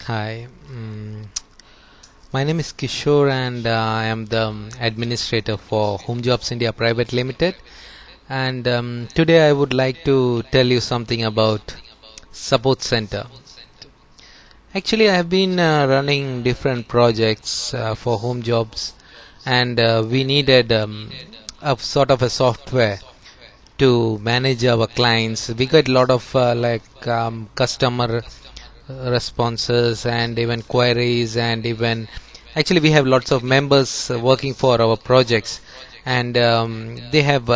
Hi, my name is Kishore and I am the administrator for Home Jobs India Private Limited. And today I would like to tell you something about Support Center. Actually, I have been running different projects for home jobs, and we needed a sort of a software to manage our clients. We got a lot of customer responses and even queries, and even actually we have lots of members working for our projects, and they have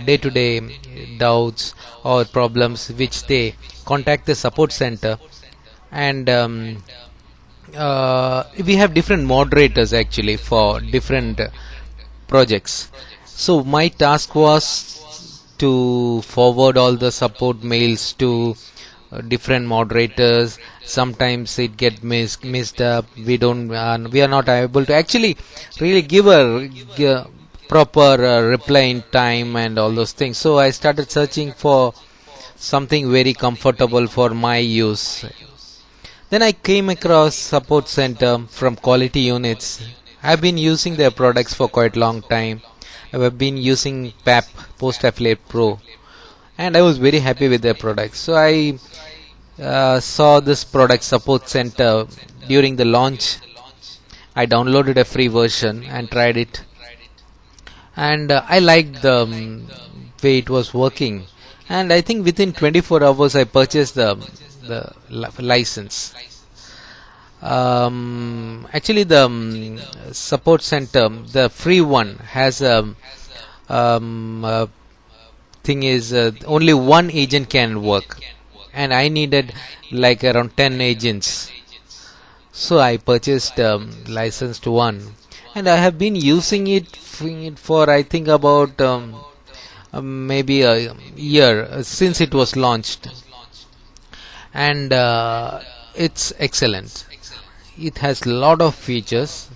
day-to-day doubts or problems which they contact the support center. And we have different moderators actually for different projects. So my task was to forward all the support mails to different moderators. Sometimes it get missed up. We are not able to actually really give a proper reply in time and all those things. So I started searching for something very comfortable for my use. Then I came across Support Center from Quality Units. I've been using their products for quite a long time. I've been using PAP, Post Affiliate Pro, and I was very happy with their products. So I saw this product Support Center during the launch. I downloaded a free version and tried it, and I liked the way it was working. And I think within 24 hours I purchased the license. Actually, the support center, the free one, has a thing is only one agent can work, and I needed like around 10 agents. So I purchased licensed one, and I have been using it for I think about maybe a year since it was launched, and it's excellent. It has lot of features,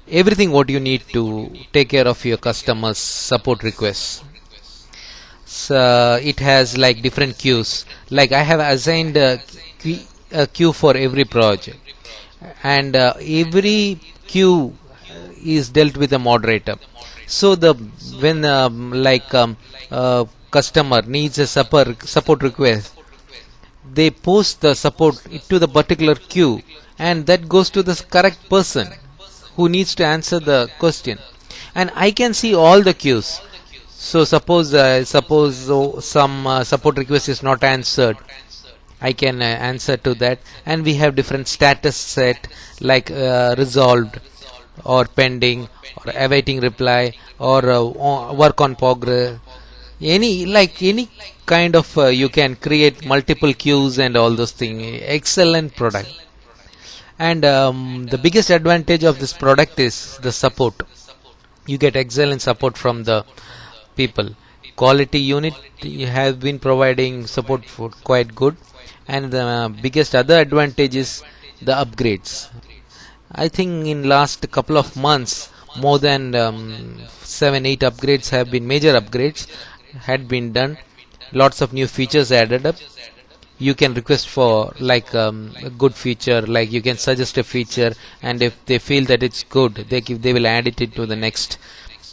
everything what you need to take care of your customers support requests. So it has like different queues, like I have assigned a queue for every project, and every queue is dealt with a moderator. So the when customer needs a support request, they post the support to the particular queue, and that goes to the correct person who needs to answer the question, and I can see all the queues. So suppose some support request is not answered, I can answer to that, and we have different status set like resolved or pending or awaiting reply or work on progress. Any kind of you can create multiple queues and all those things. Excellent product. And the biggest advantage of this product is the support. You get excellent support from the people. Quality unit have been providing support for quite good, and the biggest other advantage is the upgrades. I think in last couple of months more than 7-8 upgrades have been, major upgrades had been done. Lots of new features added up. You can request for like a good feature, like you can suggest a feature, and if they feel that it's good, they will add it into the next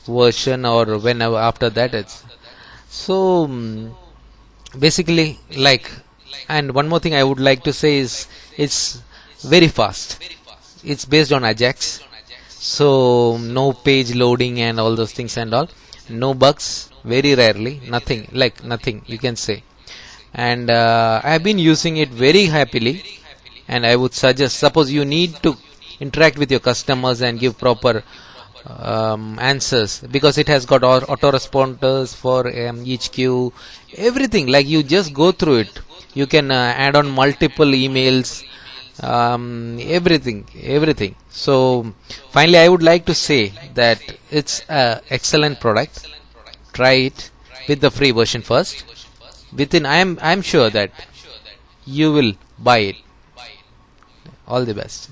version or whenever after that. It's so basically like. And one more thing I would like to say is it's very fast. It's based on Ajax, so no page loading and all those things and all. No bugs, very rarely, nothing you can say. And I have been using it very happily, and I would suggest, suppose you need to interact with your customers and give proper answers, because it has got autoresponders for each queue, everything, like you just go through it. You can add on multiple emails, everything. So finally I would like to say that it's a excellent product. Try it with the free version first. Within, I'm sure that you will buy it. All the best.